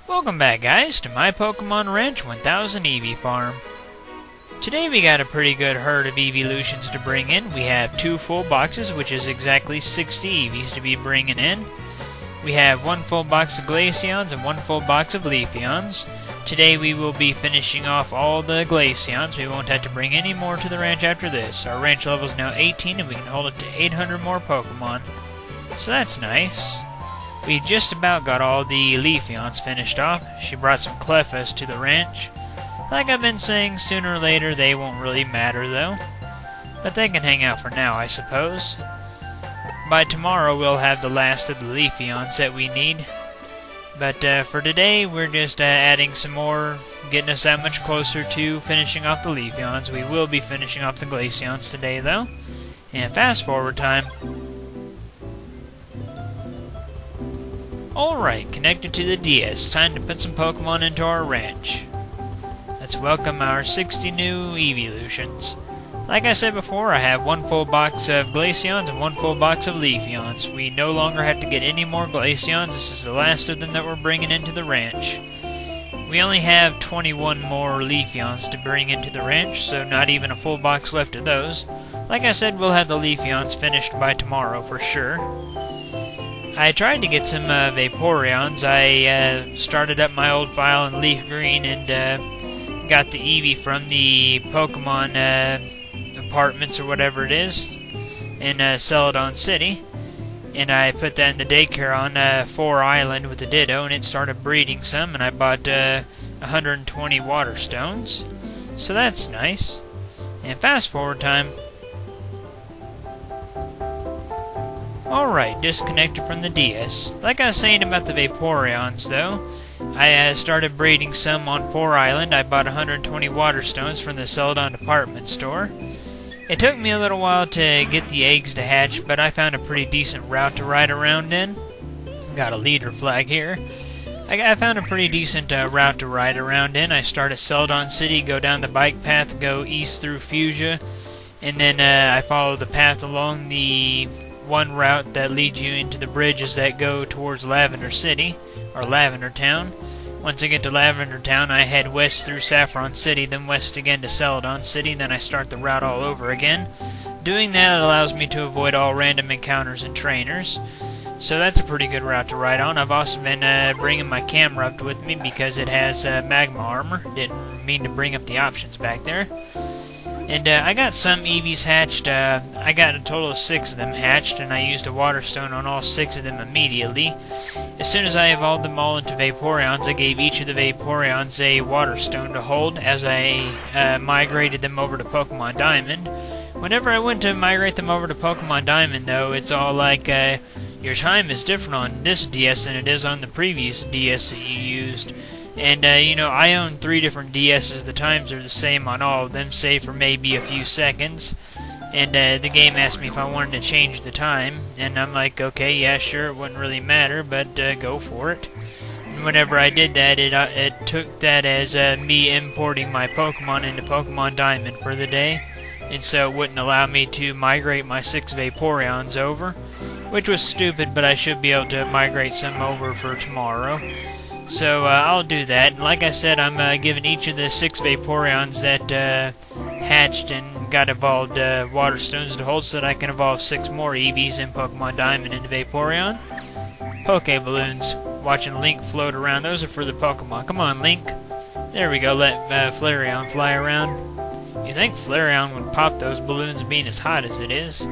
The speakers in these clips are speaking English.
Welcome back, guys, to my Pokemon Ranch 1000 Eevee Farm. Today we got a pretty good herd of evolutions to bring in. We have 2 full boxes, which is exactly 60 Eevees to be bringing in. We have 1 full box of Glaceons and 1 full box of Leafeons. Today we will be finishing off all the Glaceons. We won't have to bring any more to the ranch after this. Our ranch level is now 18 and we can hold it to 800 more Pokemon. So that's nice. We just about got all the Leafeons finished off. She brought some Clefas to the ranch. Like I've been saying, sooner or later they won't really matter though. But they can hang out for now, I suppose. By tomorrow we'll have the last of the Leafeons that we need. But for today we're just adding some more, getting us that much closer to finishing off the Leafeons. We will be finishing off the Glaceons today though. And fast forward time. Alright, connected to the DS. Time to put some Pokemon into our ranch. Let's welcome our 60 new evolutions. Like I said before, I have 1 full box of Glaceons and 1 full box of Leafeons. We no longer have to get any more Glaceons. This is the last of them that we're bringing into the ranch. We only have 21 more Leafeons to bring into the ranch, so not even a full box left of those. Like I said, we'll have the Leafeons finished by tomorrow for sure. I tried to get some Vaporeons. I started up my old file in Leaf Green and got the Eevee from the Pokemon apartments or whatever it is in Celadon City. And I put that in the daycare on 4 Island with the Ditto, and it started breeding some, and I bought 120 water stones. So that's nice. And fast forward time. Alright, disconnected from the DS. Like I was saying about the Vaporeons, though, I started breeding some on 4 Island. I bought 120 water stones from the Celadon department store. It took me a little while to get the eggs to hatch, but I found a pretty decent route to ride around in. Got a leader flag here. I found a pretty decent route to ride around in. I start at Celadon City, go down the bike path, go east through Fuchsia, and then I follow the path along the one route that leads you into the bridges that go towards Lavender City, or Lavender Town. Once I get to Lavender Town, I head west through Saffron City, then west again to Celadon City, then I start the route all over again. Doing that allows me to avoid all random encounters and trainers. So that's a pretty good route to ride on. I've also been bringing my camera up with me because it has magma armor. Didn't mean to bring up the options back there. And I got some Eevees hatched. I got a total of 6 of them hatched, and I used a water stone on all 6 of them immediately. As soon as I evolved them all into Vaporeons, I gave each of the Vaporeons a water stone to hold as I migrated them over to Pokemon Diamond. Whenever I went to migrate them over to Pokemon Diamond, though, it's all like, your time is different on this DS than it is on the previous DS that you used. And, you know, I own 3 different DSs. The times are the same on all of them, save for maybe a few seconds. And the game asked me if I wanted to change the time. And I'm like, okay, yeah, sure, it wouldn't really matter, but go for it. And whenever I did that, it took that as me importing my Pokemon into Pokemon Diamond for the day. And so it wouldn't allow me to migrate my 6 Vaporeons over. Which was stupid, but I should be able to migrate some over for tomorrow. So I'll do that. And like I said, I'm giving each of the 6 Vaporeons that hatched and got evolved water stones to hold so that I can evolve 6 more Eevees in Pokemon Diamond into Vaporeon. Poke Balloons. Watching Link float around. Those are for the Pokemon. Come on, Link. There we go. Let Flareon fly around. You think Flareon would pop those balloons being as hot as it is?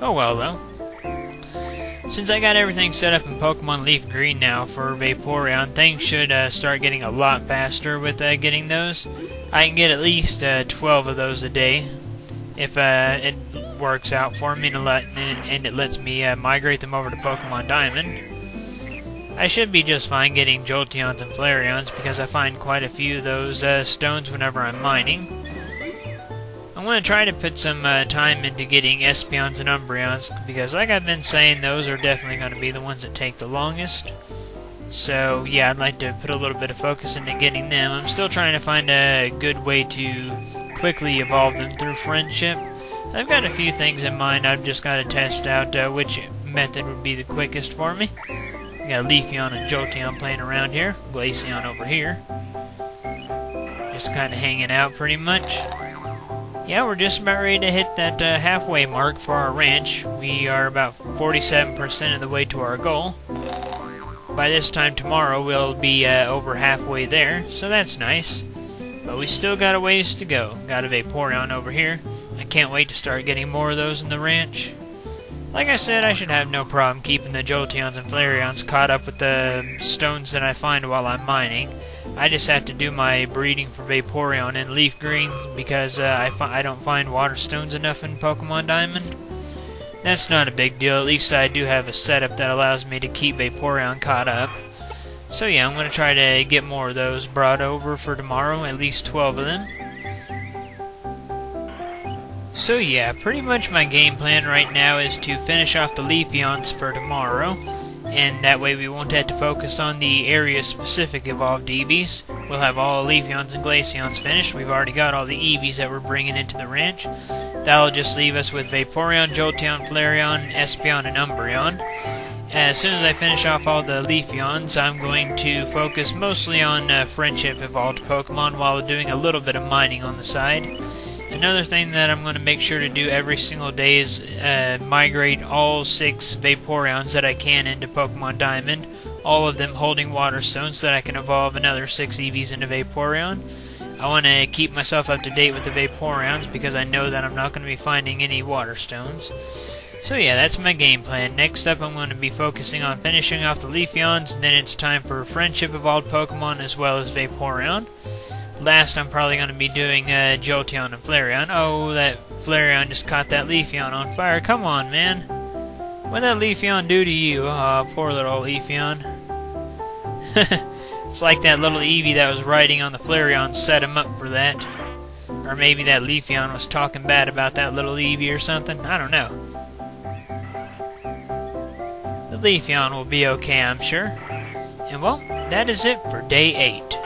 Oh well, though. Since I got everything set up in Pokemon Leaf Green now for Vaporeon, things should start getting a lot faster with getting those. I can get at least 12 of those a day if it works out for me and it lets me migrate them over to Pokemon Diamond. I should be just fine getting Jolteons and Flareons because I find quite a few of those stones whenever I'm mining. I want to try to put some time into getting Espeons and Umbreons, because like I've been saying, those are definitely going to be the ones that take the longest. So yeah, I'd like to put a little bit of focus into getting them. I'm still trying to find a good way to quickly evolve them through friendship. I've got a few things in mind. I've just got to test out which method would be the quickest for me. We got Leafeon and Jolteon playing around here. Glaceon over here. Just kind of hanging out pretty much. Yeah, we're just about ready to hit that halfway mark for our ranch. We are about 47% of the way to our goal. By this time tomorrow, we'll be over halfway there, so that's nice. But we still got a ways to go. Got a Vaporeon over here. I can't wait to start getting more of those in the ranch. Like I said, I should have no problem keeping the Jolteons and Flareons caught up with the stones that I find while I'm mining. I just have to do my breeding for Vaporeon and Leaf Green because I don't find water stones enough in Pokemon Diamond. That's not a big deal. At least I do have a setup that allows me to keep Vaporeon caught up. So yeah, I'm going to try to get more of those brought over for tomorrow, at least 12 of them. So yeah, pretty much my game plan right now is to finish off the Leafeons for tomorrow. And that way we won't have to focus on the area-specific evolved Eevees. We'll have all the Leafeons and Glaceons finished. We've already got all the Eevees that we're bringing into the ranch. That'll just leave us with Vaporeon, Jolteon, Flareon, Espeon, and Umbreon. As soon as I finish off all the Leafeons, I'm going to focus mostly on friendship evolved Pokemon while doing a little bit of mining on the side. Another thing that I'm going to make sure to do every single day is migrate all 6 Vaporeons that I can into Pokemon Diamond, all of them holding Water Stones so that I can evolve another 6 Eevees into Vaporeon. I want to keep myself up to date with the Vaporeons because I know that I'm not going to be finding any Water Stones. So yeah, that's my game plan. Next up I'm going to be focusing on finishing off the Leafeons, then it's time for Friendship Evolved Pokemon as well as Vaporeon. Last, I'm probably going to be doing Jolteon and Flareon. Oh, that Flareon just caught that Leafeon on fire. Come on, man. What'd that Leafeon do to you? Oh, poor little Leafeon. It's like that little Eevee that was riding on the Flareon set him up for that. Or maybe that Leafeon was talking bad about that little Eevee or something. I don't know. The Leafeon will be okay, I'm sure. And well, that is it for day 8.